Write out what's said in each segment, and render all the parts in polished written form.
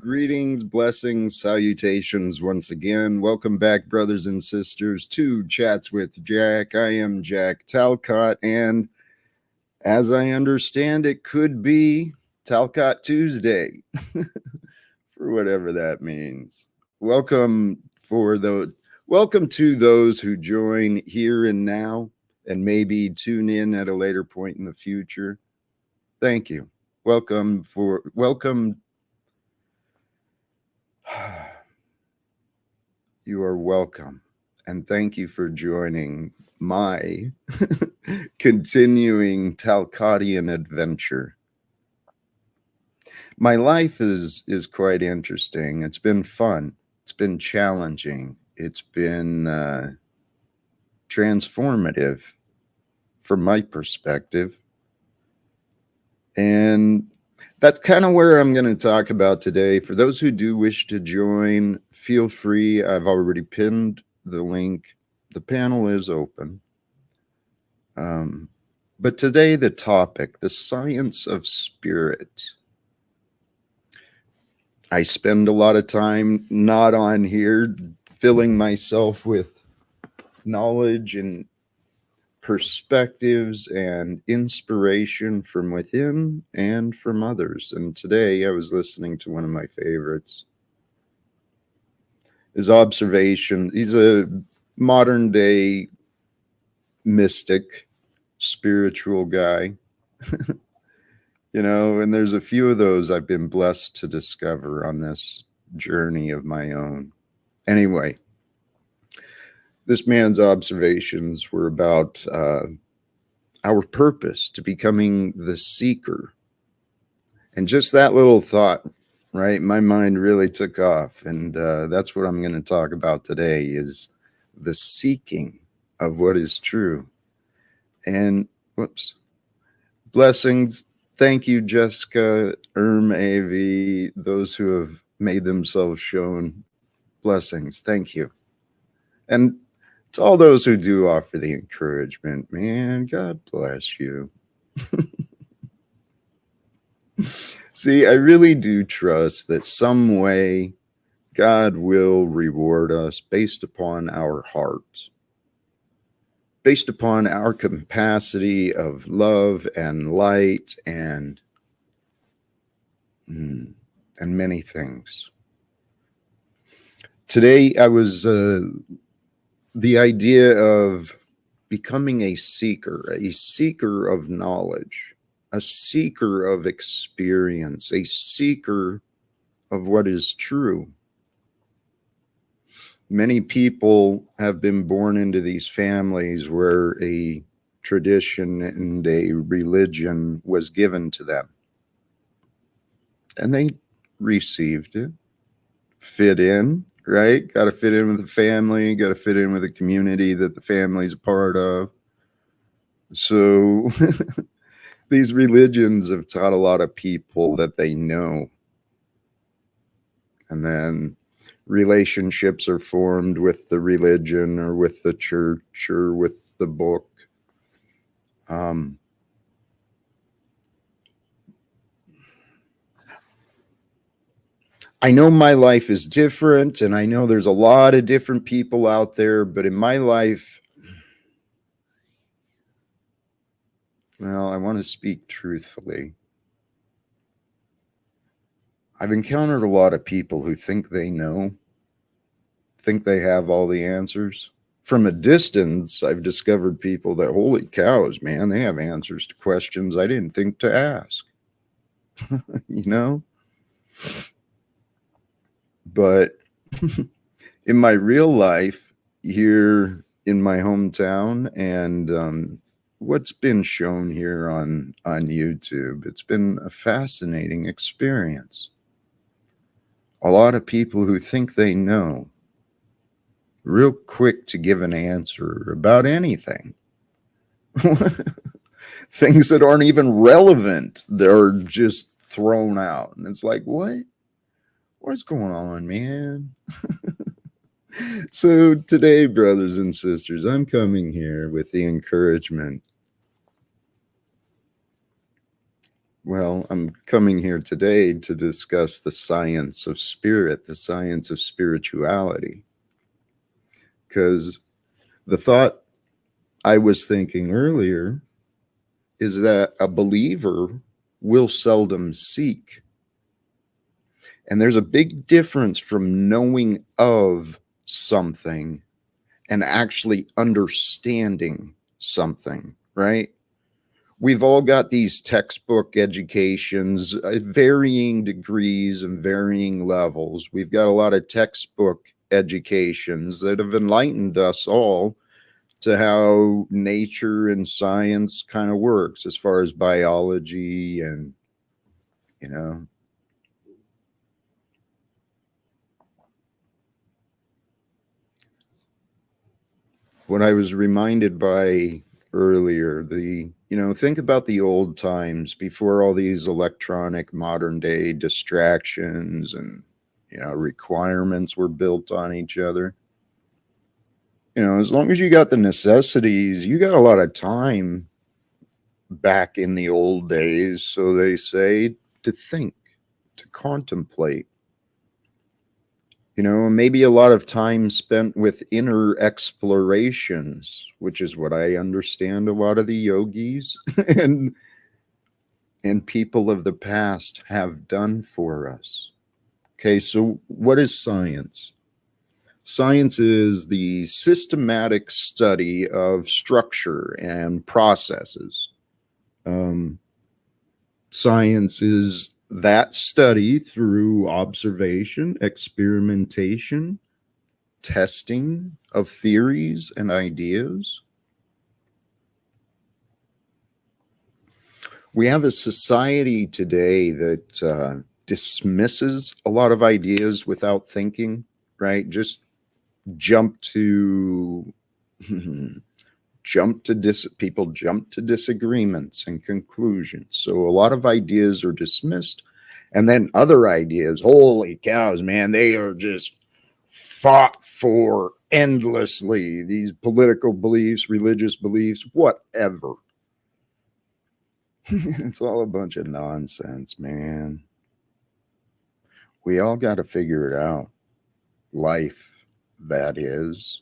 Greetings, blessings, salutations once again. Welcome back, brothers and sisters, to Chats with Jack. I am Jack Talcott, and as I understand, it could be Talcott Tuesday, for whatever that means. Welcome to those who join here and now, and maybe tune in at a later point in the future. Thank you. Welcome. You are welcome, and thank you for joining my continuing Talcottian adventure. My life is quite interesting. It's been fun. It's been challenging. It's been transformative from my perspective. And that's kind of where I'm going to talk about today. For those who do wish to join, feel free. I've already pinned the link. The panel is open. But today, the topic, the science of spirit. I spend a lot of time not on here filling myself with knowledge and perspectives and inspiration from within and from others. And today I was listening to one of my favorites. His observation, he's a modern day mystic, spiritual guy. And there's a few of those I've been blessed to discover on this journey of my own. Anyway, this man's observations were about our purpose to becoming the seeker. And just that little thought, right? My mind really took off. And that's what I'm going to talk about today is the seeking of what is true. And blessings. Thank you, Jessica, AV, those who have made themselves shown. Blessings. Thank you. And to all those who do offer the encouragement, man, God bless you. See, I really do trust that some way God will reward us based upon our hearts, based upon our capacity of love and light and many things. Today, I was the idea of becoming a seeker of knowledge, a seeker of experience, a seeker of what is true. Many people have been born into these families where a tradition and a religion was given to them. And they received it, fit in, right? Got to fit in with the family, got to fit in with the community that the family's a part of. So these religions have taught a lot of people that they know. And then relationships are formed with the religion or with the church or with the book. I know my life is different, and I know there's a lot of different people out there, but in my life, well, I want to speak truthfully. I've encountered a lot of people who think they know, think they have all the answers. From a distance, I've discovered people that, holy cows, man, they have answers to questions I didn't think to ask. But in my real life, here in my hometown, and what's been shown here on YouTube, it's been a fascinating experience. A lot of people who think they know, real quick to give an answer about anything. Things that aren't even relevant, they're just thrown out. And it's like, what? What's going on, man? So today, brothers and sisters, I'm coming here with the encouragement. Well, I'm coming here today to discuss the science of spirit, the science of spirituality. Because the thought I was thinking earlier is that a believer will seldom seek. And there's a big difference from knowing of something and actually understanding something, right? We've all got these textbook educations, varying degrees and varying levels. We've got a lot of textbook educations that have enlightened us all to how nature and science kind of works as far as biology and, you know, what I was reminded by earlier, think about the old times before all these electronic modern day distractions and, requirements were built on each other. As long as you got the necessities, you got a lot of time back in the old days, so they say, to think, to contemplate. Maybe a lot of time spent with inner explorations, which is what I understand a lot of the yogis and people of the past have done for us. Okay, so what is science? Science is the systematic study of structure and processes. Um, Science is that study through observation, experimentation, testing of theories and ideas. We have a society today that dismisses a lot of ideas without thinking, right? Just jump to people jump to disagreements and conclusions. So a lot of ideas are dismissed, and then other ideas, holy cows, man, they are just fought for endlessly. These political beliefs, religious beliefs, whatever. It's all a bunch of nonsense, man. We all got to figure it out. Life, that is.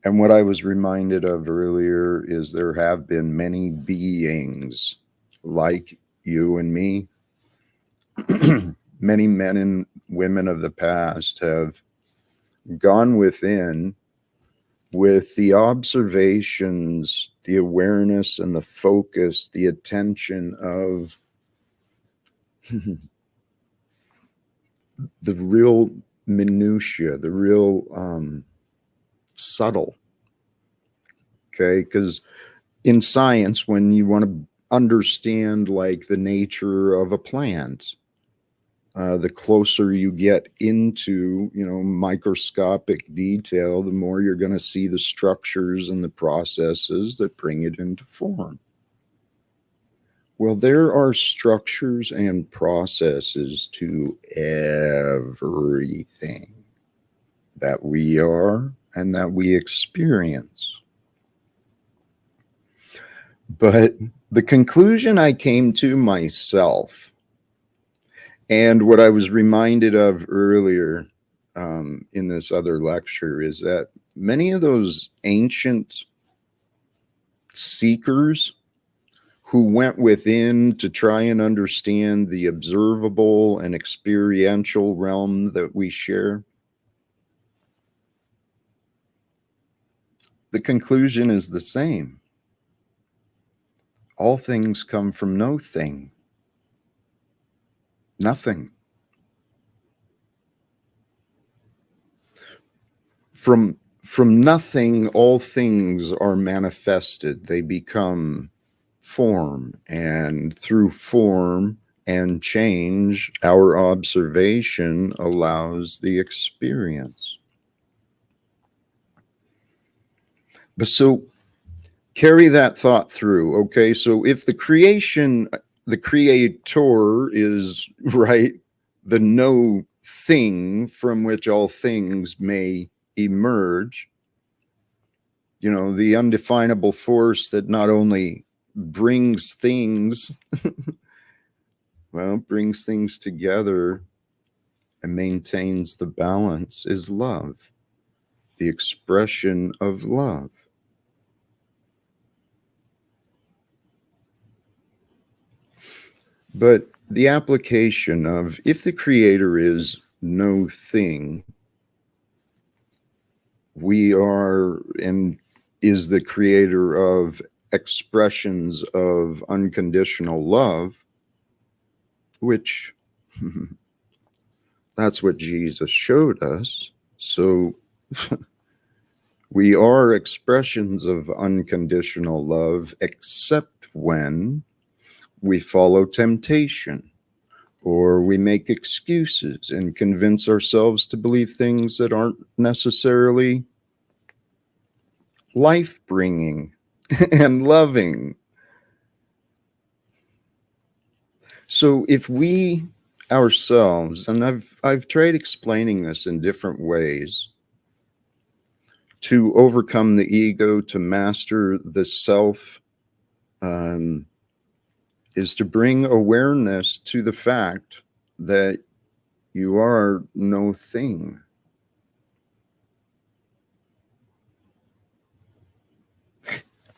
And what I was reminded of earlier is there have been many beings like you and me. Many men and women of the past have gone within with the observations, the awareness, and the focus, the attention of the real minutia, the real subtle. Okay, because in science, when you want to understand like the nature of a plant, the closer you get into, microscopic detail, the more you're going to see the structures and the processes that bring it into form. Well, there are structures and processes to everything that we are and that we experience. But the conclusion I came to myself, and what I was reminded of earlier in this other lecture, is that many of those ancient seekers who went within to try and understand the observable and experiential realm that we share, the conclusion is the same. All things come from no thing. Nothing. From nothing, all things are manifested. They become form, and through form and change, our observation allows the experience. But so carry that thought through, okay? So if the creator is, right, the no thing from which all things may emerge, the undefinable force that not only brings things, well, brings things together and maintains the balance is love, the expression of love. But the application of if the creator is no thing, we are and is the creator of expressions of unconditional love, which that's what Jesus showed us. So we are expressions of unconditional love, except when we follow temptation or we make excuses and convince ourselves to believe things that aren't necessarily life-bringing and loving. So if we ourselves, and I've tried explaining this in different ways, to overcome the ego, to master the self, is to bring awareness to the fact that you are no thing.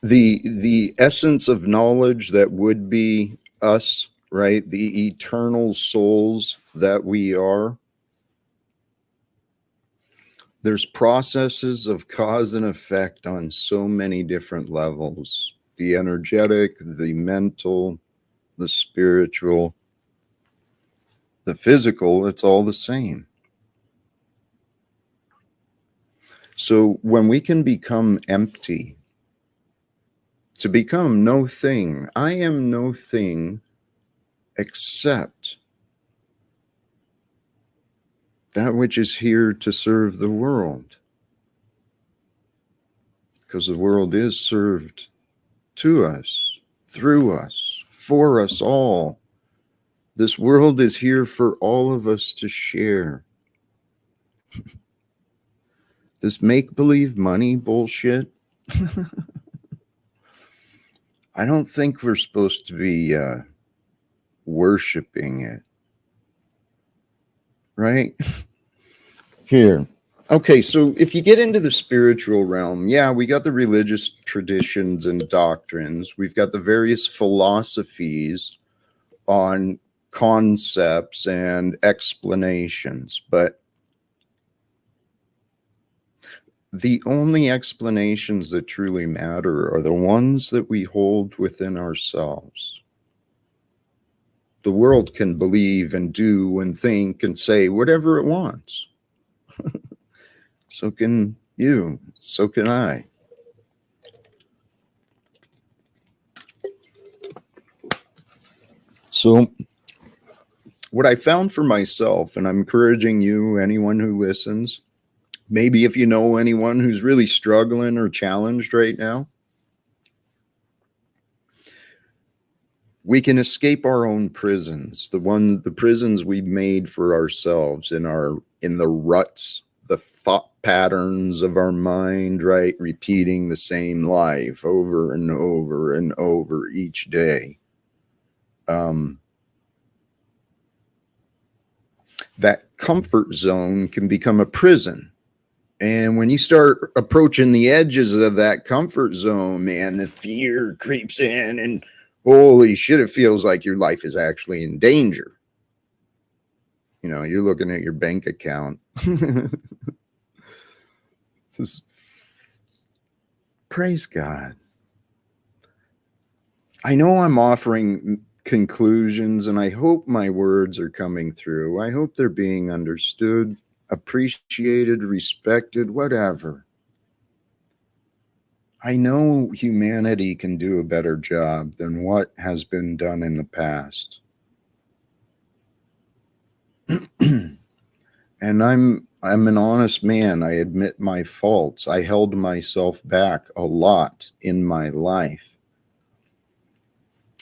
The essence of knowledge that would be us, right? The eternal souls that we are. There's processes of cause and effect on so many different levels. The energetic, the mental, the spiritual, the physical, it's all the same. So when we can become empty, to become no thing, I am no thing except that which is here to serve the world. Because the world is served to us, through us, for us all. This world is here for all of us to share. This make-believe money bullshit, I don't think we're supposed to be worshiping it. Right? Here. Okay, so if you get into the spiritual realm, yeah, we got the religious traditions and doctrines. We've got the various philosophies on concepts and explanations, but the only explanations that truly matter are the ones that we hold within ourselves. The world can believe and do and think and say whatever it wants. So can you. So can I. So what I found for myself, and I'm encouraging you, anyone who listens, maybe if you know anyone who's really struggling or challenged right now, we can escape our own prisons, the prisons we made for ourselves in the ruts, the thought patterns of our mind, right? Repeating the same life over and over and over each day. That comfort zone can become a prison. And when you start approaching the edges of that comfort zone, man, the fear creeps in and holy shit, it feels like your life is actually in danger. You know, you're looking at your bank account. Praise God. I know I'm offering conclusions, and I hope my words are coming through. I hope they're being understood, appreciated, respected, whatever. I know humanity can do a better job than what has been done in the past. And I'm an honest man. I admit my faults. I held myself back a lot in my life.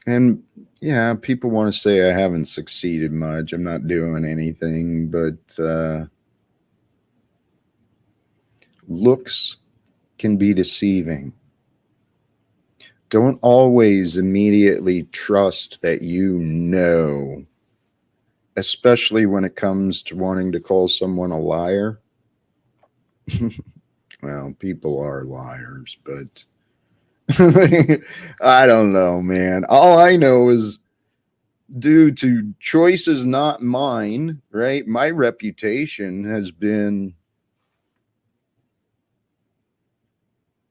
And yeah, people want to say I haven't succeeded much. I'm not doing anything, but looks can be deceiving. Don't always immediately trust that you know, especially when it comes to wanting to call someone a liar. Well, people are liars, but I don't know, man. All I know is due to choices not mine, right? My reputation has been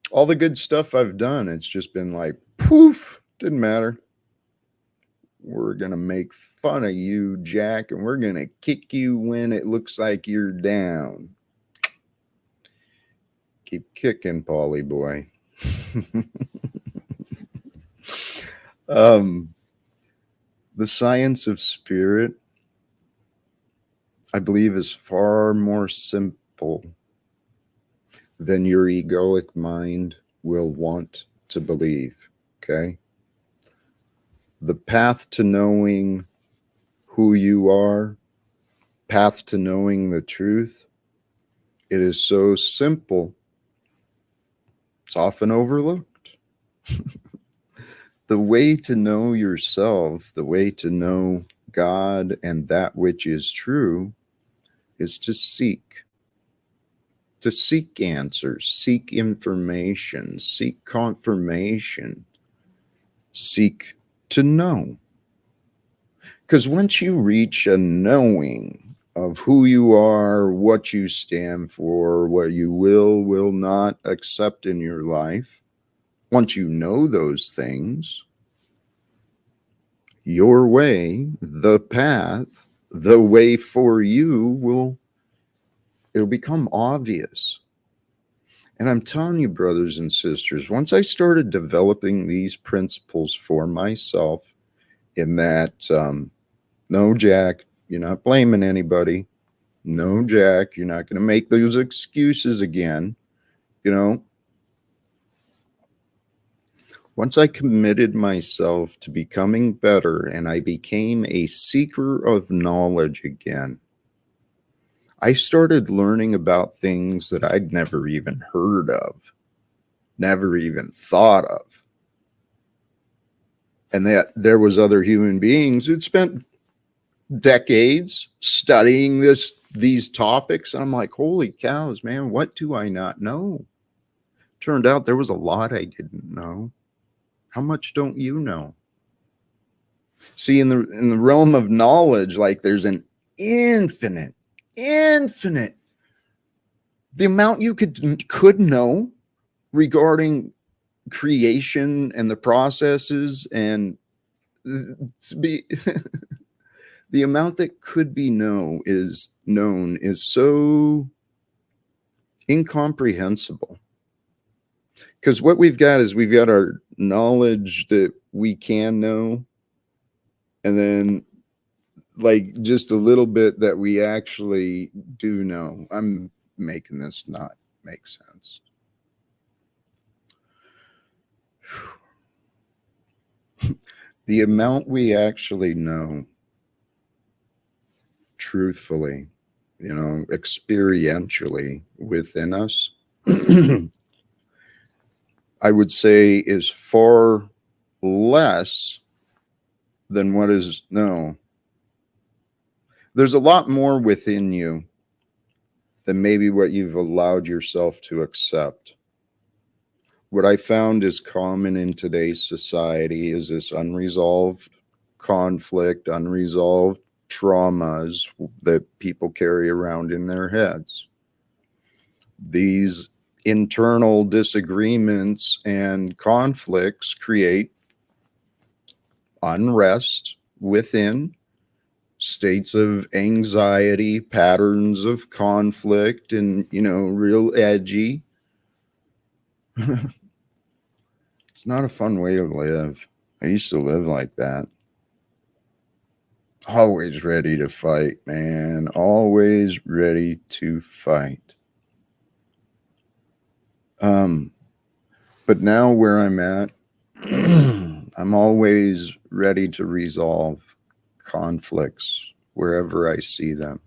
all the good stuff I've done. It's just been like, poof, didn't matter. We're going to make fun of you, Jack, and we're going to kick you when it looks like you're down. Keep kicking, Polly boy. The science of spirit, I believe, is far more simple than your egoic mind will want to believe. Okay? The path to knowing who you are, path to knowing the truth, it is so simple. It's often overlooked. The way to know yourself, the way to know God and that which is true, is to seek answers, seek information, seek confirmation, seek to know. Because once you reach a knowing of who you are, what you stand for, what you will not accept in your life, once you know those things, your way, the path, the way for you it'll become obvious. And I'm telling you, brothers and sisters, once I started developing these principles for myself, in that, no, Jack, you're not blaming anybody. No, Jack, you're not going to make those excuses again. You know, once I committed myself to becoming better and I became a seeker of knowledge again, I started learning about things that I'd never even heard of, never even thought of. And that there was other human beings who'd spent decades studying these topics. And I'm like, holy cows, man, what do I not know? Turned out there was a lot I didn't know. How much don't you know? See, in the realm of knowledge, like there's an infinite, the amount you could know regarding creation and the processes, and be the amount that could be known is so incomprehensible. Because what we've got is we've got our knowledge that we can know, and then like just a little bit that we actually do know. I'm making this not make sense. The amount we actually know, truthfully, experientially within us, I would say is far less than what is known. There's a lot more within you than maybe what you've allowed yourself to accept. What I found is common in today's society is this unresolved conflict, unresolved traumas that people carry around in their heads. These internal disagreements and conflicts create unrest within, states of anxiety, patterns of conflict, and, real edgy. It's not a fun way to live. I used to live like that. Always ready to fight, man. Always ready to fight. But now where I'm at, I'm always ready to resolve conflicts wherever I see them.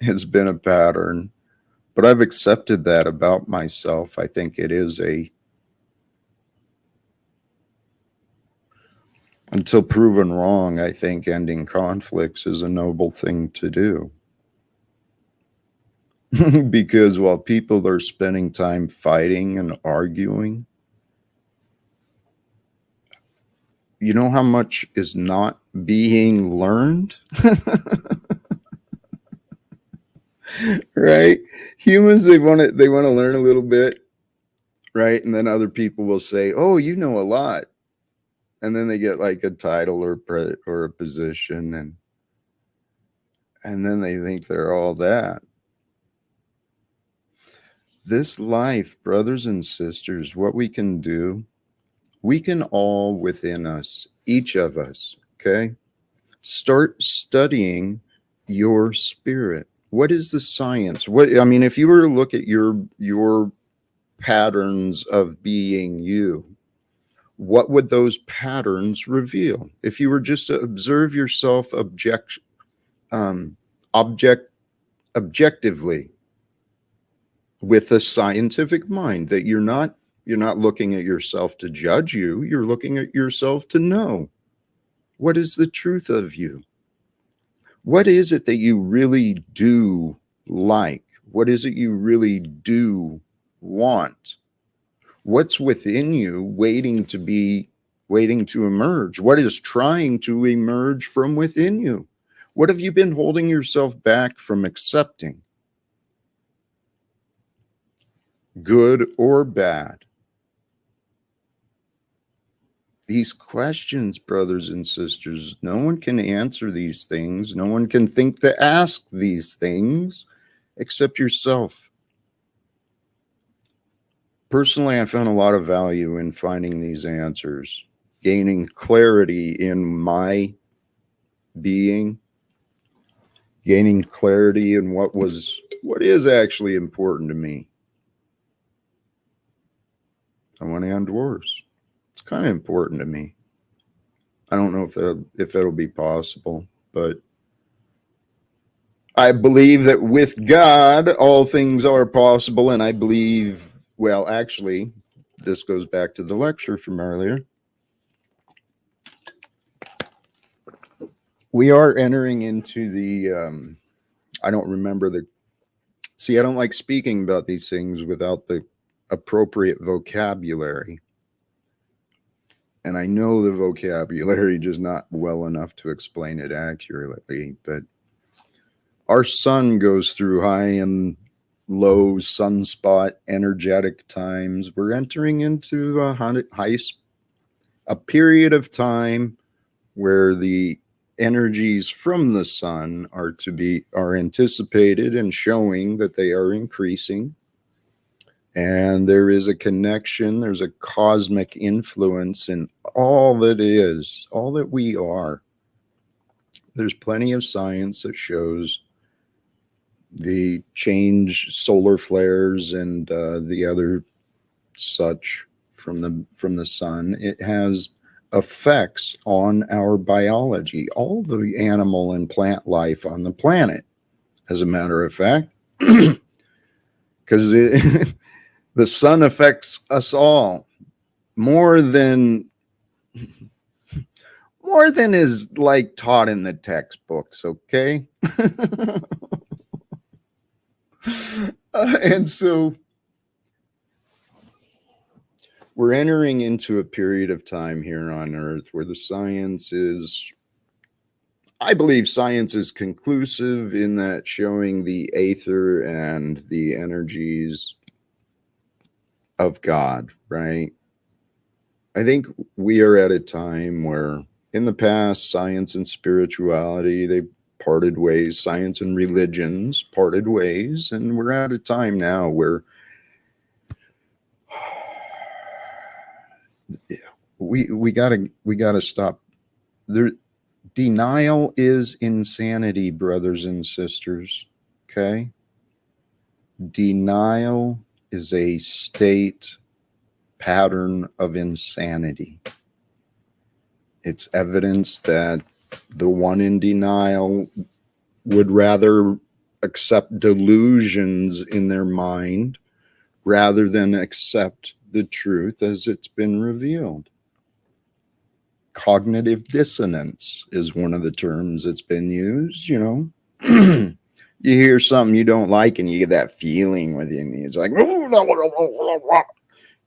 It's been a pattern, but I've accepted that about myself. I think it is a Until proven wrong, I think ending conflicts is a noble thing to do. Because while people are spending time fighting and arguing, you know how much is not being learned? Right? Humans, they want to learn a little bit, right? And then other people will say, "Oh, you know a lot." And then they get like a title or a position, and then they think they're all that. This life, brothers and sisters, what we can do, we can all within us, each of us, okay? Start studying your spirit. What is the science? What I mean, if you were to look at your patterns of being you, what would those patterns reveal? If you were just to observe yourself um, object objectively with a scientific mind, that you're not looking at yourself to judge you, you're looking at yourself to know what is the truth of you. What is it that you really do like? What is it you really do want? What's within you waiting to emerge? What is trying to emerge from within you? What have you been holding yourself back from accepting? Good or bad? These questions, brothers and sisters, no one can answer these things. No one can think to ask these things except yourself. Personally, I found a lot of value in finding these answers, gaining clarity in my being, gaining clarity in what is actually important to me. I want to end wars. It's kind of important to me. I don't know if that'll be possible, but I believe that with God all things are possible, and I believe, well, actually, this goes back to the lecture from earlier. We are entering into the I don't remember I don't like speaking about these things without the appropriate vocabulary. And I know the vocabulary just not well enough to explain it accurately, but our sun goes through high and low sunspot energetic times. We're entering into a period of time where the energies from the sun are anticipated and showing that they are increasing. And there is a connection, there's a cosmic influence in all that we are. There's plenty of science that shows the change, solar flares and the other such from the sun. It has effects on our biology, all the animal and plant life on the planet, as a matter of fact, because the sun affects us all more than is like taught in the textbooks, okay? And so we're entering into a period of time here on Earth where I believe science is conclusive in that showing the aether and the energies of God, right? I think we are at a time where in the past, science and spirituality, they parted ways, science and religions parted ways, and we're at a time now where we gotta stop. Denial is insanity, brothers and sisters. Okay, denial is a state pattern of insanity. It's evidence that the one in denial would rather accept delusions in their mind rather than accept the truth as it's been revealed. Cognitive dissonance is one of the terms that's been used, you know. You hear something you don't like and you get that feeling within you. It's like, and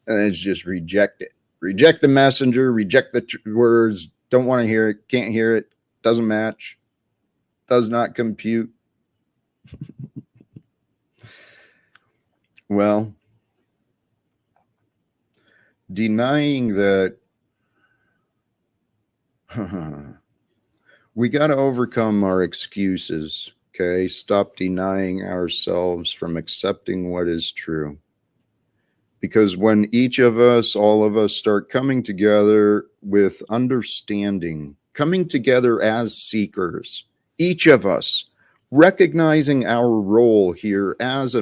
it's just reject it. Reject the messenger, reject the words, don't want to hear it, can't hear it, doesn't match, does not compute. Well, denying that we got to overcome our excuses, okay? Stop denying ourselves from accepting what is true. Because when each of us, all of us, start coming together with understanding, coming together as seekers, each of us recognizing our role here as a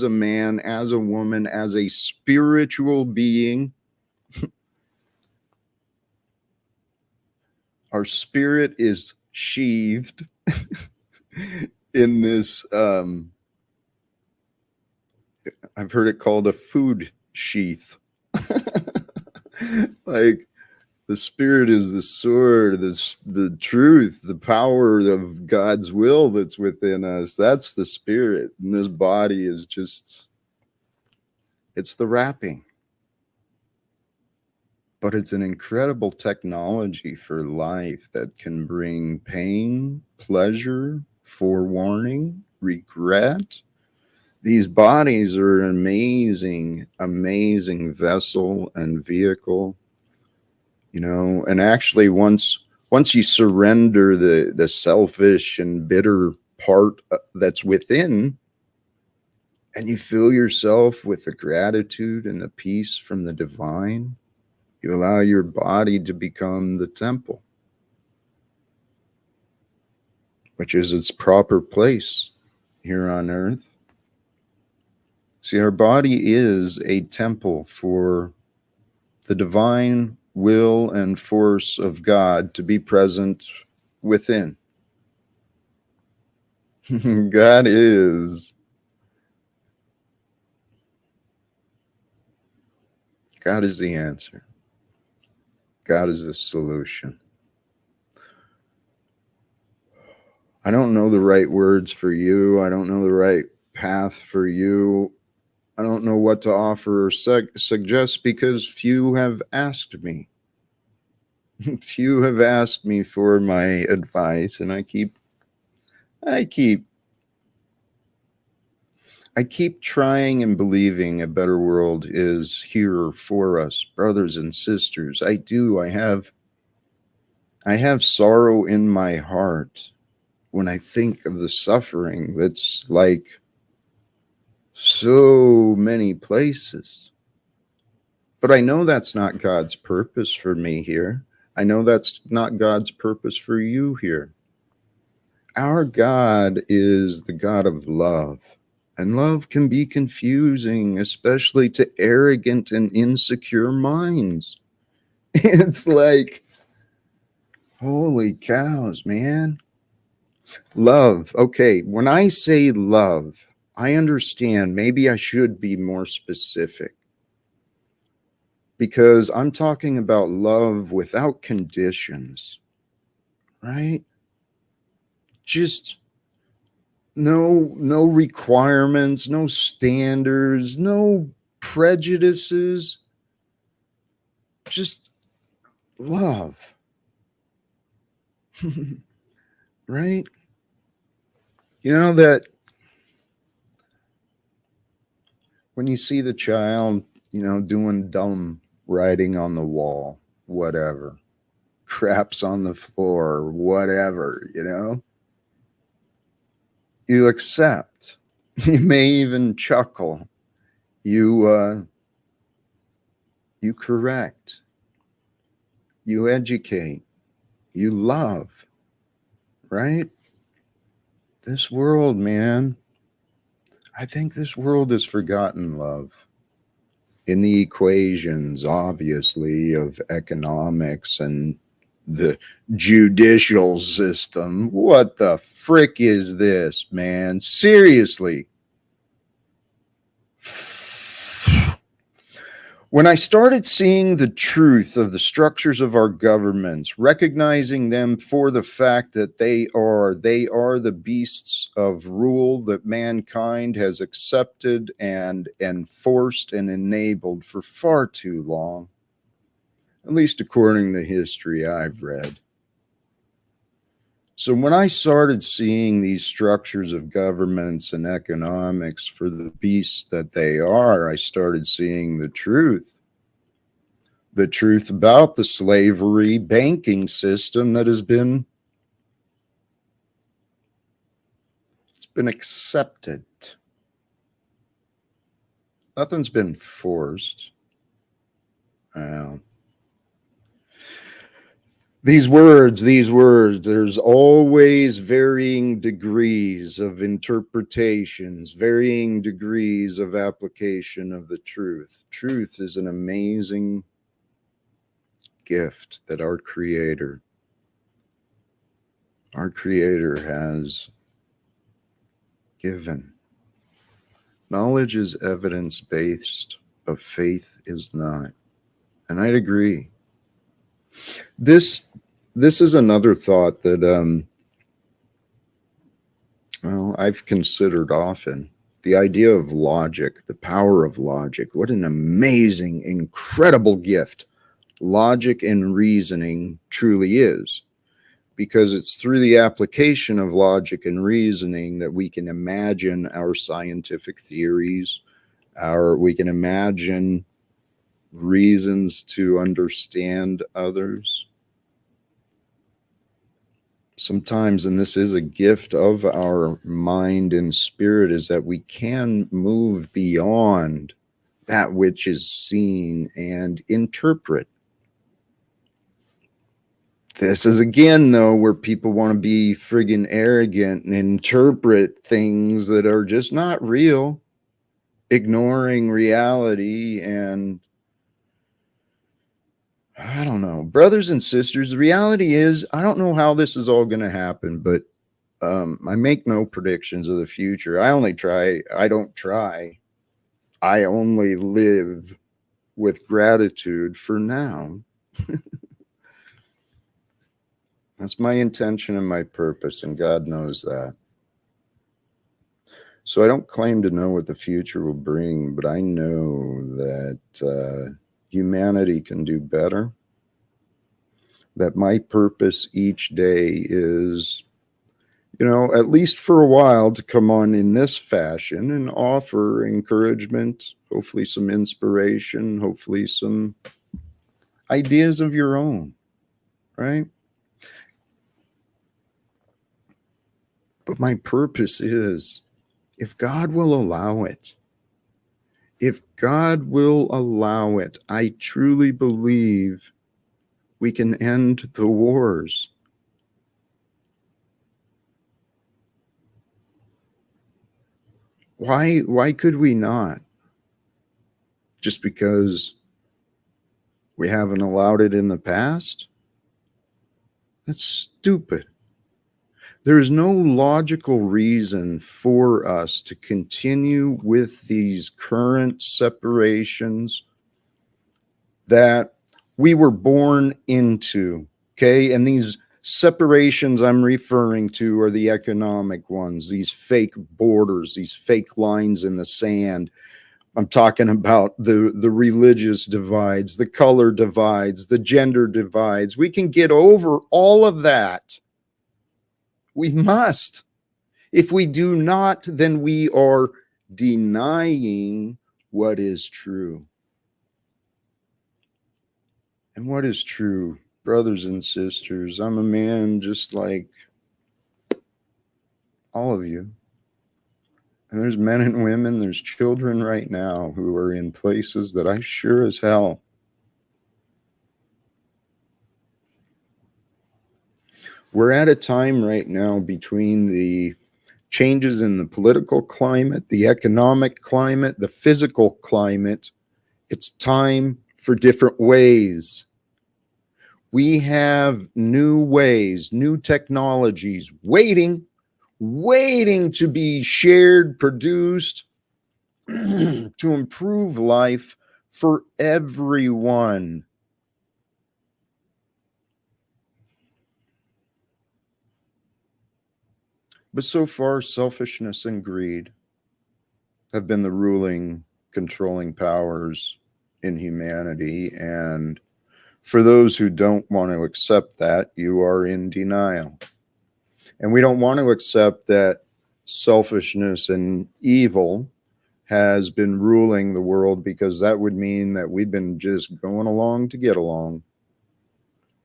man, as a woman, as a spiritual being, our spirit is sheathed in this, I've heard it called a food sheath. Like, the spirit is the sword, the truth, the power of God's will that's within us. That's the spirit. And this body is just, it's the wrapping. But it's an incredible technology for life that can bring pain, pleasure, forewarning, regret. These bodies are an amazing, amazing vessel and vehicle, you know. And actually, once you surrender the selfish and bitter part that's within, and you fill yourself with the gratitude and the peace from the divine, you allow your body to become the temple, which is its proper place here on earth. See, our body is a temple for the divine will and force of God to be present within. God is the answer. God is the solution. I don't know the right words for you. I don't know the right path for you. I don't know what to offer or suggest because few have asked me. Few have asked me for my advice, and I keep trying and believing a better world is here for us, brothers and sisters. I do. I have sorrow in my heart when I think of the suffering that's like so many places. But I know that's not God's purpose for me here. I know that's not God's purpose for you here. Our God is the God of love. And love can be confusing, especially to arrogant and insecure minds. It's like, holy cows, man. Love. Okay, when I say love, I understand maybe I should be more specific. Because I'm talking about love without conditions, right? Just no requirements, no standards, no prejudices, just love. Right? You know that when you see the child, you know, doing dumb writing on the wall, whatever, craps on the floor, whatever, you know, you accept. You may even chuckle. You correct. You educate. You love. Right? This world, man. I think this world has forgotten love. In the equations, obviously, of economics and the judicial system. What the frick is this, man? Seriously. When I started seeing the truth of the structures of our governments, recognizing them for the fact that they are the beasts of rule that mankind has accepted and enforced and enabled for far too long, at least according to the history I've read. So when I started seeing these structures of governments and economics for the beasts that they are, I started seeing the truth about the slavery banking system that it's been accepted. Nothing's been forced. These words, there's always varying degrees of interpretations, varying degrees of application of the truth. Truth is an amazing gift that our Creator has given. Knowledge is evidence-based, but faith is not. And I'd agree. This is another thought that I've considered often. The idea of logic, the power of logic. What an amazing, incredible gift logic and reasoning truly is. Because it's through the application of logic and reasoning that we can imagine our scientific theories, we can imagine reasons to understand others. Sometimes, and this is a gift of our mind and spirit, is that we can move beyond that which is seen and interpret. This is again, though, where people want to be friggin' arrogant and interpret things that are just not real, ignoring reality. And I don't know, brothers and sisters, the reality is, I don't know how this is all going to happen, but I make no predictions of the future. I only try. I don't try. I only live with gratitude for now. That's my intention and my purpose, and God knows that. So I don't claim to know what the future will bring, but I know that humanity can do better. That my purpose each day is, at least for a while, to come on in this fashion and offer encouragement, hopefully some inspiration, hopefully some ideas of your own, right? But my purpose is, if God will allow it, I truly believe we can end the wars. Why could we not? Just because we haven't allowed it in the past? That's stupid. There is no logical reason for us to continue with these current separations that we were born into, okay? And these separations I'm referring to are the economic ones, these fake borders, these fake lines in the sand. I'm talking about the religious divides, the color divides, the gender divides. We can get over all of that. We must. If we do not, then we are denying what is true. And what is true, brothers and sisters? I'm a man just like all of you. And there's men and women, there's children right now who are in places that I sure as hell we're at a time right now between the changes in the political climate, the economic climate, the physical climate. It's time for different ways. We have new ways, new technologies waiting to be shared, produced to improve life for everyone. But so far, selfishness and greed have been the ruling, controlling powers in humanity. And for those who don't want to accept that, you are in denial. And we don't want to accept that selfishness and evil has been ruling the world, because that would mean that we've been just going along to get along.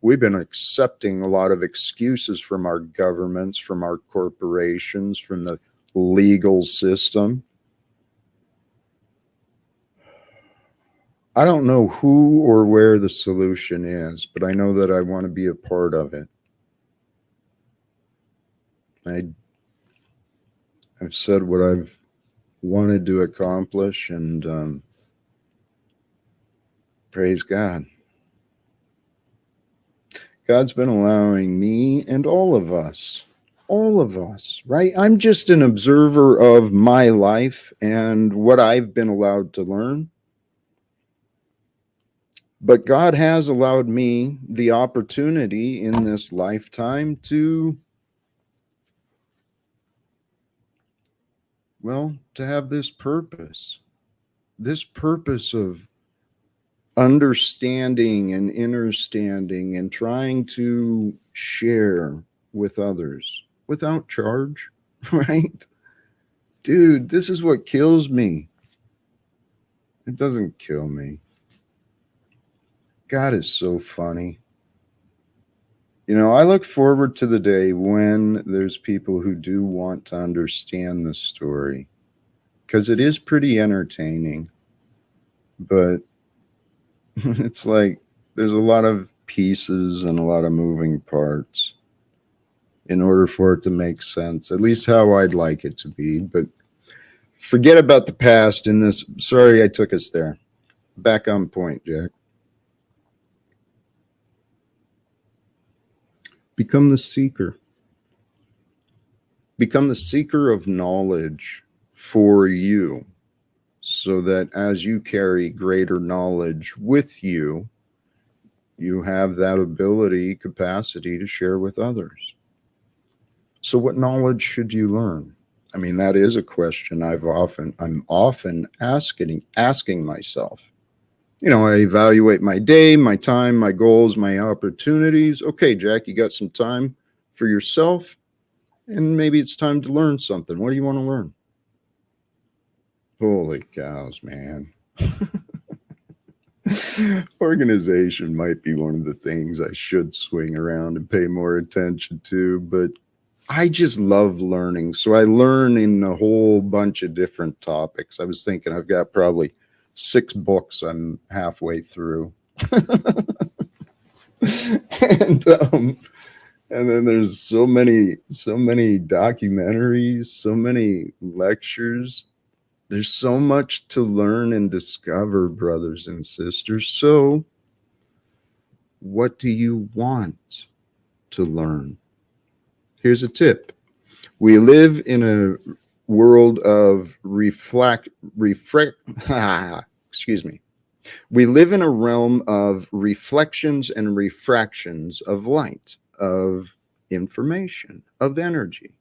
We've been accepting a lot of excuses from our governments, from our corporations, from the legal system. I don't know who or where the solution is, but I know that I want to be a part of it. I've said what I've wanted to accomplish, and praise God. God's been allowing me and all of us, right? I'm just an observer of my life and what I've been allowed to learn. But God has allowed me the opportunity in this lifetime to, well, to have this purpose of understanding and understanding and trying to share with others without charge, right? Dude, this is what kills me. It doesn't kill me. God is so funny. You know, I look forward to the day when there's people who do want to understand the story, because it is pretty entertaining. But it's like there's a lot of pieces and a lot of moving parts in order for it to make sense, at least how I'd like it to be. But forget about the past in this. Sorry, I took us there. Back on point, Jack. Become the seeker. Become the seeker of knowledge for you, so that as you carry greater knowledge with you, you have that ability, capacity to share with others. So what knowledge should you learn? I mean, that is a question I'm often asking myself. You know, I evaluate my day, my time, my goals, my opportunities. Okay, Jack, you got some time for yourself, and maybe it's time to learn something. What do you want to learn? Holy cows, man. Organization might be one of the things I should swing around and pay more attention to, but I just love learning. So I learn in a whole bunch of different topics. I was thinking I've got probably 6 books I'm halfway through. and and then there's so many documentaries, so many lectures. There's so much to learn and discover, brothers and sisters. So what do you want to learn? Here's a tip. We live in a world of excuse me. We live in a realm of reflections and refractions of light, of information, of energy.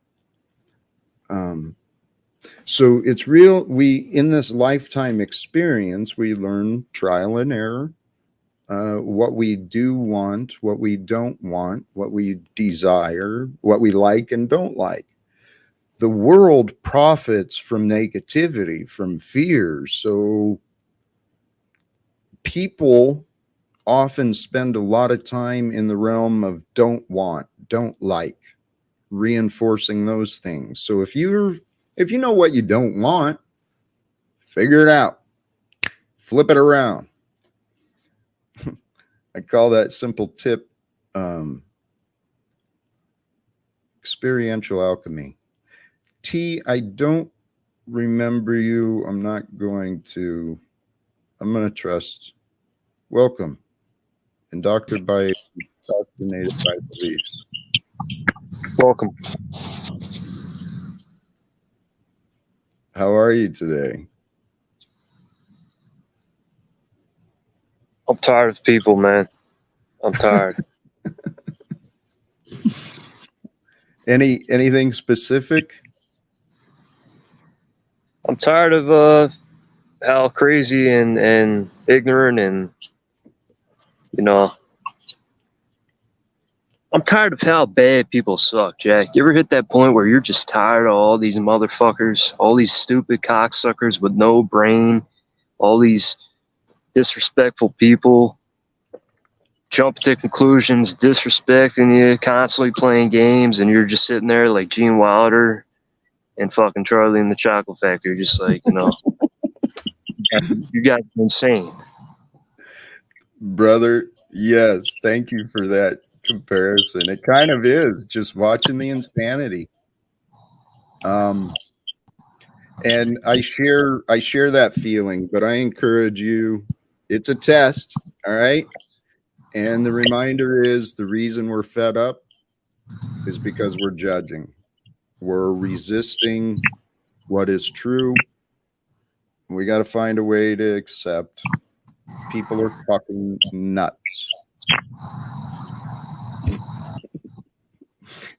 So it's real. In this lifetime experience, we learn trial and error, what we do want, what we don't want, what we desire, what we like and don't like. The world profits from negativity, from fear. So people often spend a lot of time in the realm of don't want, don't like, reinforcing those things. So if you know what you don't want, figure it out. Flip it around. I call that simple tip experiential alchemy. T, I don't remember you. I'm going to trust. Welcome. Indoctrinated by beliefs. Welcome. How are you today? I'm tired of people, man. I'm tired. Anything specific? I'm tired of how crazy and ignorant and you know. I'm tired of how bad people suck, Jack. You ever hit that point where you're just tired of all these motherfuckers, all these stupid cocksuckers with no brain, all these disrespectful people jumping to conclusions, disrespecting you, constantly playing games, and you're just sitting there like Gene Wilder and fucking Charlie in the Chocolate Factory, just like, you guys are insane. Brother, yes, thank you for that comparison. It kind of is just watching the insanity. And I share that feeling, but I encourage you, it's a test, all right? And the reminder is the reason we're fed up is because we're judging. We're resisting what is true. We got to find a way to accept people are fucking nuts.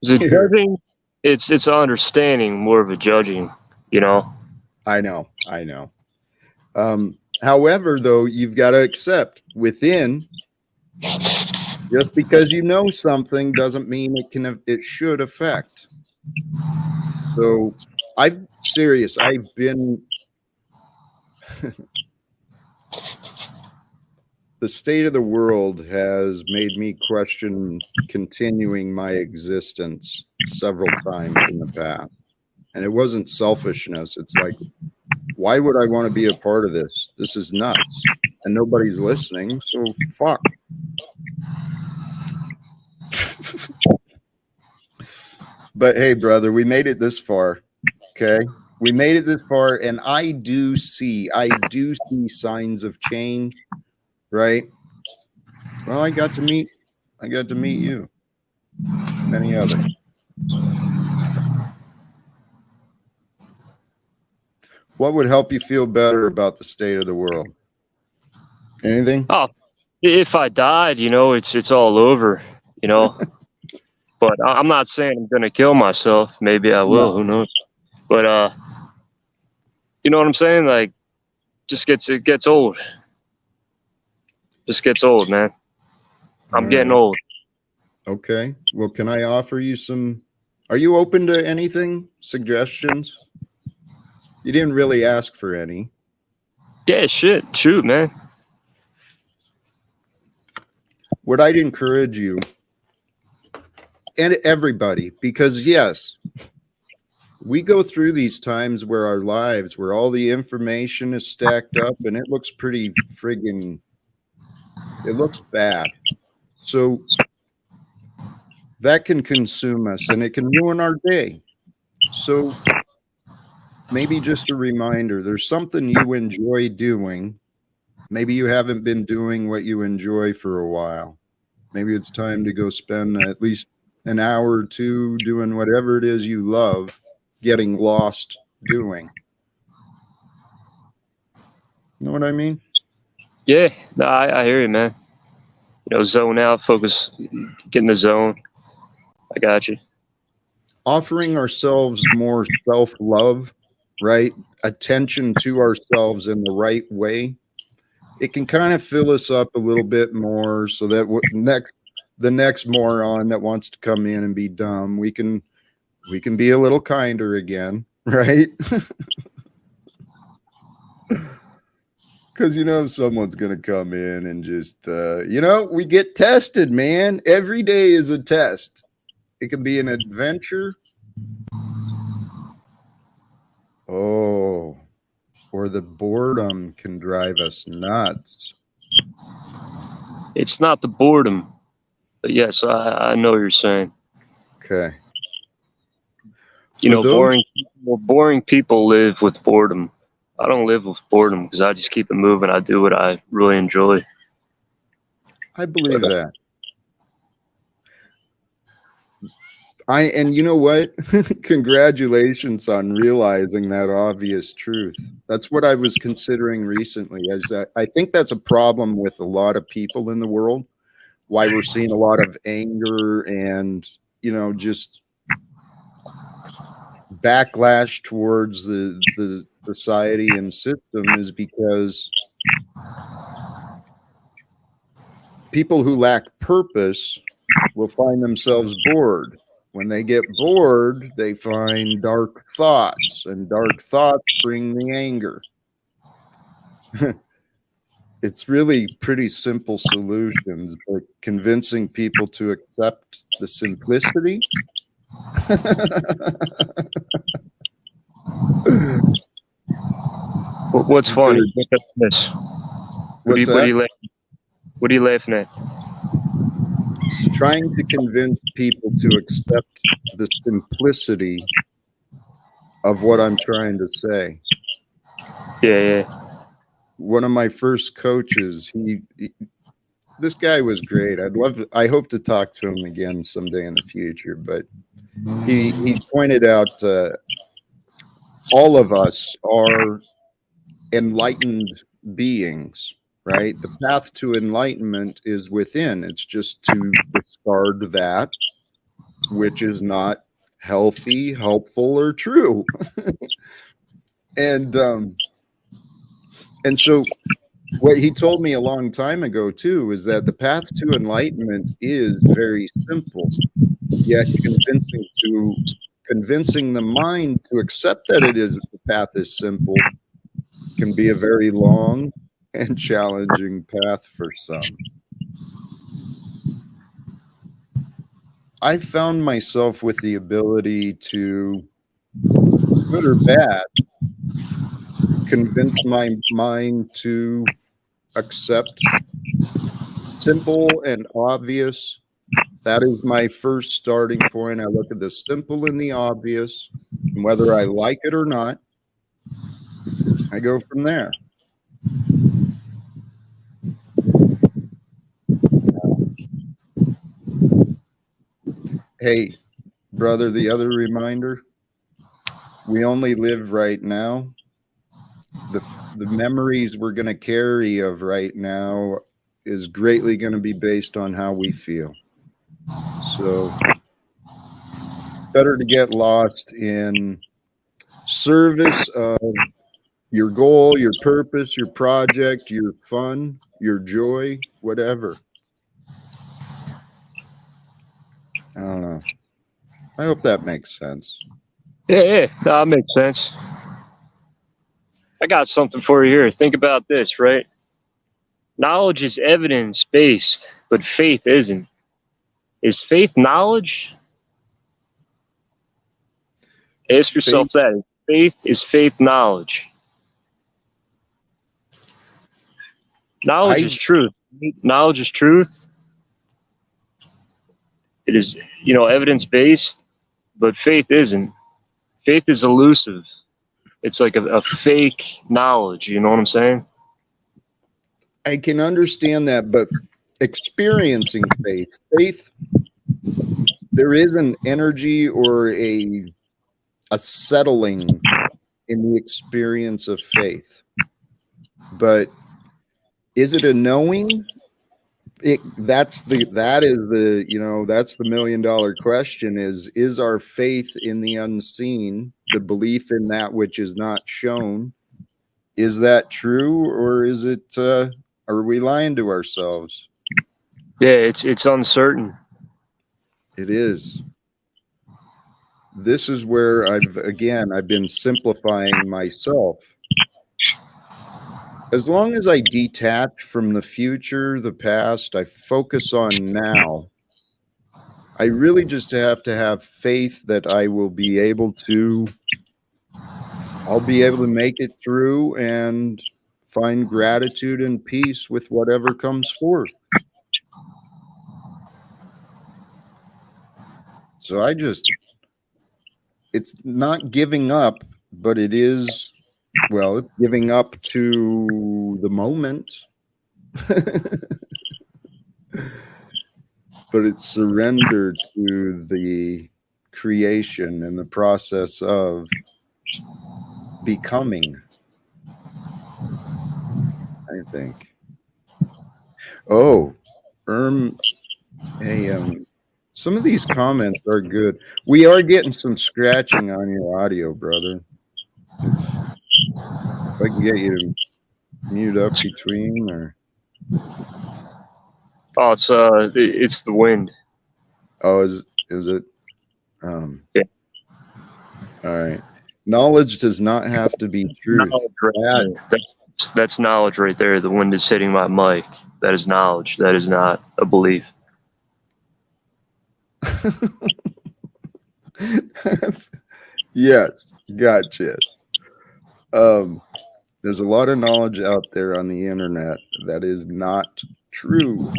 Is it judging? It's understanding more of a judging, I know. However, though, you've got to accept within. Just because you know something doesn't mean it should affect. So I'm serious. I've been the state of the world has made me question continuing my existence several times in the past. And it wasn't selfishness. It's like, why would I want to be a part of this? This is nuts. And nobody's listening. So fuck. But hey, brother, we made it this far. Okay. We made it this far, and I do see signs of change, right? Well, I got to meet you. Many others. What would help you feel better about the state of the world? Anything? Oh, if I died, it's all over, But I'm not saying I'm gonna kill myself. Maybe I will. Who knows? But you know what I'm saying? Like, it gets old. Just gets old, man. I'm getting old. Okay. Well, can I offer you some? Are you open to anything? Suggestions? You didn't really ask for any. Yeah, shoot, man. What I'd encourage you and everybody, because yes, we go through these times where our lives, where all the information is stacked up and it looks pretty friggin', it looks bad. So that can consume us and it can ruin our day. So maybe just a reminder, there's something you enjoy doing. Maybe you haven't been doing what you enjoy for a while. Maybe it's time to go spend at least an hour or two doing whatever it is you love, getting lost doing. Know what I mean? Yeah, no, I hear you, man. Zone out, focus, get in the zone. I got you. Offering ourselves more self-love, right? Attention to ourselves in the right way. It can kind of fill us up a little bit more so that the next moron that wants to come in and be dumb, we can be a little kinder again, right? Because someone's going to come in and just we get tested, man. Every day is a test. It can be an adventure. Oh, or the boredom can drive us nuts. It's not the boredom, but yes, I know what you're saying. Okay. Boring people live with boredom. I don't live with boredom because I just keep it moving. I do what I really enjoy. I believe that. And you know what? Congratulations on realizing that obvious truth. That's what I was considering recently. As I think that's a problem with a lot of people in the world. Why we're seeing a lot of anger and just backlash towards the society and system is because people who lack purpose will find themselves bored. When they get bored, they find dark thoughts, and dark thoughts bring the anger. It's really pretty simple solutions, but convincing people to accept the simplicity. What's funny? Look at this. What's that? What are you laughing at? Trying to convince people to accept the simplicity of what I'm trying to say. Yeah. One of my first coaches, this guy was great. I hope to talk to him again someday in the future, but he pointed out all of us are enlightened beings, right? The path to enlightenment is within. It's just to discard that which is not healthy, helpful, or true. and so what he told me a long time ago too is that the path to enlightenment is very simple, yet convincing the mind to accept that the path is simple can be a very long and challenging path for some. I found myself with the ability to, good or bad, convince my mind to accept simple and obvious. That is my first starting point. I look at the simple and the obvious, and whether I like it or not, I go from there. Hey, brother, the other reminder, we only live right now. The memories we're going to carry of right now is greatly going to be based on how we feel. So it's better to get lost in service of your goal, your purpose, your project, your fun, your joy, whatever. I don't know. I hope that makes sense. Yeah, that makes sense. I got something for you here. Think about this, right? Knowledge is evidence-based, but faith isn't. Is faith knowledge? Ask yourself that. Is faith knowledge? Knowledge is truth. Knowledge is truth. It is, evidence-based, but faith isn't. Faith is elusive. It's like a fake knowledge. You know what I'm saying? I can understand that, but experiencing faith, there is an energy or a settling in the experience of faith. But is it a knowing? That's the $1 million question is our faith in the unseen, the belief in that which is not shown, is that true, or is it are we lying to ourselves? Yeah, it's uncertain. It is. This is where I've been simplifying myself. As long as I detach from the future, the past, I focus on now. I really just have to have faith that I'll be able to make it through and find gratitude and peace with whatever comes forth. So it's not giving up, but it is, it's giving up to the moment. But it's surrender to the creation and the process of becoming, I think. Oh, hey, some of these comments are good. We are getting some scratching on your audio, brother. If I can get you to mute up between, or Oh, it's the wind. oh, is it? Um, Yeah. all right. Knowledge does not have to be truth. Knowledge right there. That's knowledge right there. The wind is hitting my mic. That is knowledge. That is not a belief. Yes, gotcha. There's a lot of knowledge out there on the internet that is not true.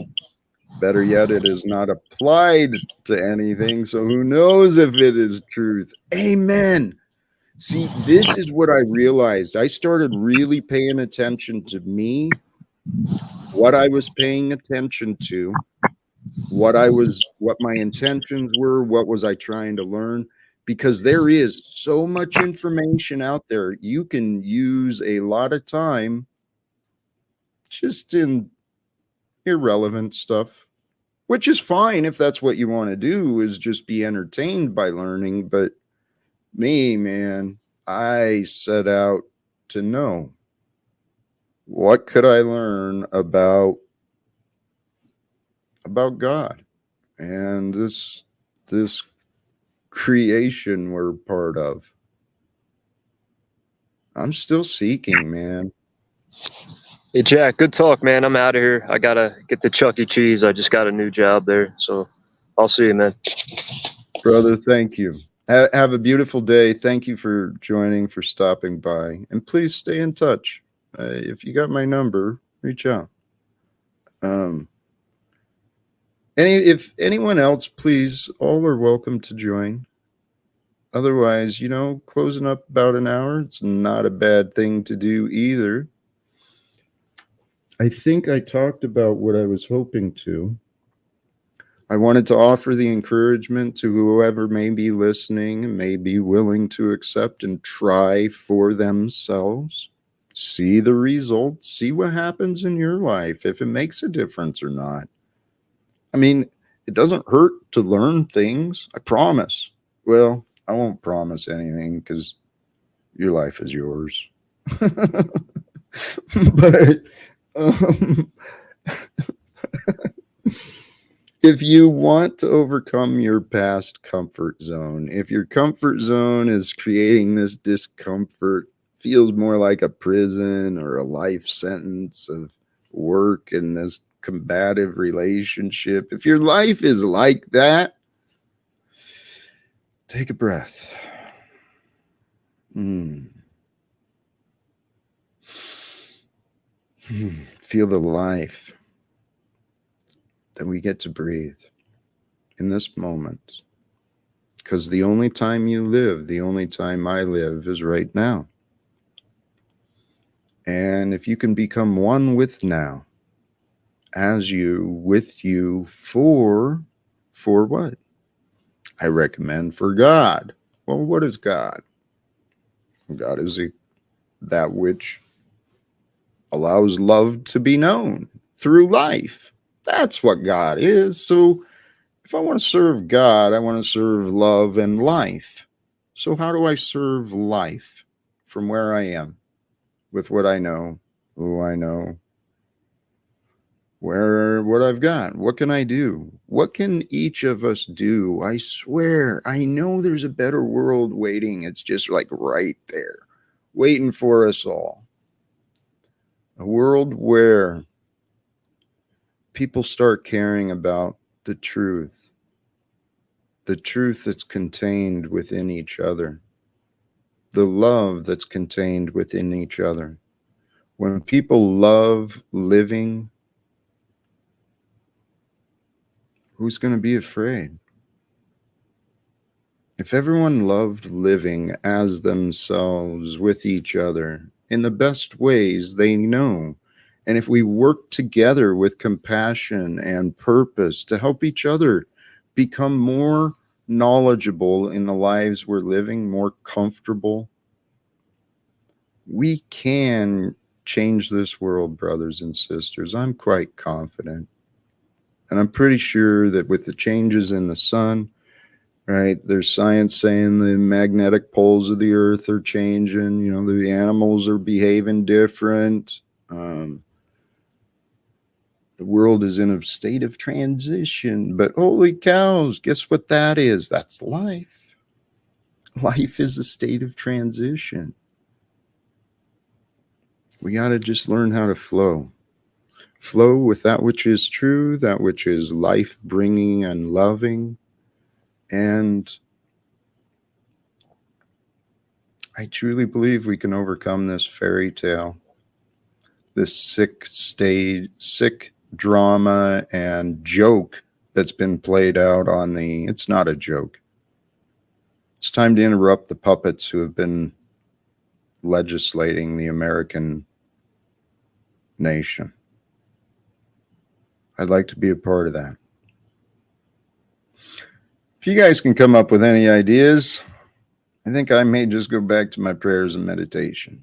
Better yet, it is not applied to anything. So who knows if it is truth? Amen. See, this is what I realized. I started really paying attention to me, what I was paying attention to, what my intentions were, what was I trying to learn, because there is so much information out there. You can use a lot of time just in irrelevant stuff, which is fine if that's what you want to do, is just be entertained by learning. But me, man, I set out to know, what could I learn about God and this creation we're part of. I'm still seeking, man. Hey, Jack, good talk, man. I'm out of here. I got to get to Chuck E. Cheese. I just got a new job there. So I'll see you, man. Brother, thank you. Have a beautiful day. Thank you for joining, for stopping by. And please stay in touch. If you got my number, reach out. If anyone else, please, all are welcome to join. Otherwise, closing up about an hour, it's not a bad thing to do either. I think I talked about what I was hoping to. I wanted to offer the encouragement to whoever may be listening and may be willing to accept and try for themselves. See the results, see what happens in your life, if it makes a difference or not. I mean, it doesn't hurt to learn things, I promise. Well, I won't promise anything because your life is yours. But if you want to overcome your past comfort zone, if your comfort zone is creating this discomfort, feels more like a prison or a life sentence of work in this combative relationship, if your life is like that, take a breath. Feel the life that we get to breathe in this moment. Because the only time you live, the only time I live is right now. And if you can become one with now, as you, with you, for what? I recommend for God. Well, what is God? God is that which allows love to be known through life. That's what God is. So if I want to serve God, I want to serve love and life. So how do I serve life from where I am, with what I know, who I know, what I've got? What can I do? What can each of us do? I swear, I know there's a better world waiting. It's just like right there, waiting for us all. A world where people start caring about the truth that's contained within each other, the love that's contained within each other. When people love living, who's going to be afraid? If everyone loved living as themselves with each other in the best ways they know, and if we work together with compassion and purpose to help each other become more knowledgeable in the lives we're living, more comfortable, we can change this world, brothers and sisters. I'm quite confident. And I'm pretty sure that with the changes in the sun, right, there's science saying the magnetic poles of the earth are changing, the animals are behaving different. The world is in a state of transition, but holy cows, guess what that is? That's life. Life is a state of transition. We got to just learn how to flow. Flow with that which is true, that which is life-bringing and loving. And I truly believe we can overcome this fairy tale, this sick drama and joke that's been played out on it's not a joke. It's time to interrupt the puppets who have been legislating the American nation. I'd like to be a part of that. If you guys can come up with any ideas, I think I may just go back to my prayers and meditation.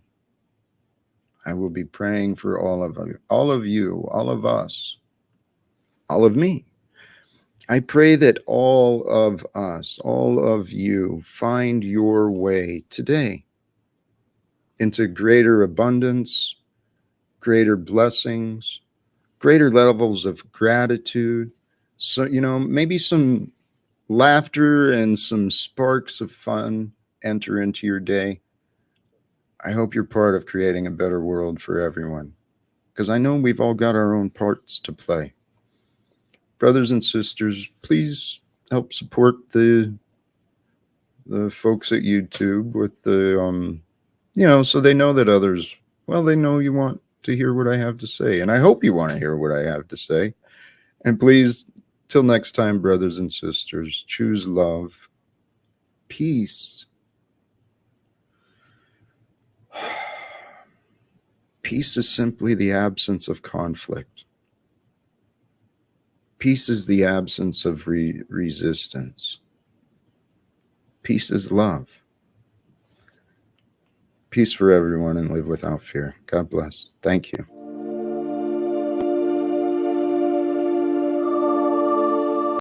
I will be praying for all of you, all of us, all of me. I pray that all of us, all of you, find your way today into greater abundance, greater blessings, greater levels of gratitude. So, maybe some laughter and some sparks of fun enter into your day. I hope you're part of creating a better world for everyone, because I know we've all got our own parts to play. Brothers and sisters, please help support the folks at YouTube with the, so they know that others, they know you want to hear what I have to say. And I hope you want to hear what I have to say. And please, till next time, brothers and sisters, choose love, peace. Peace is simply the absence of conflict. Peace is the absence of resistance. Peace is love. Peace for everyone, and live without fear. God bless. Thank you.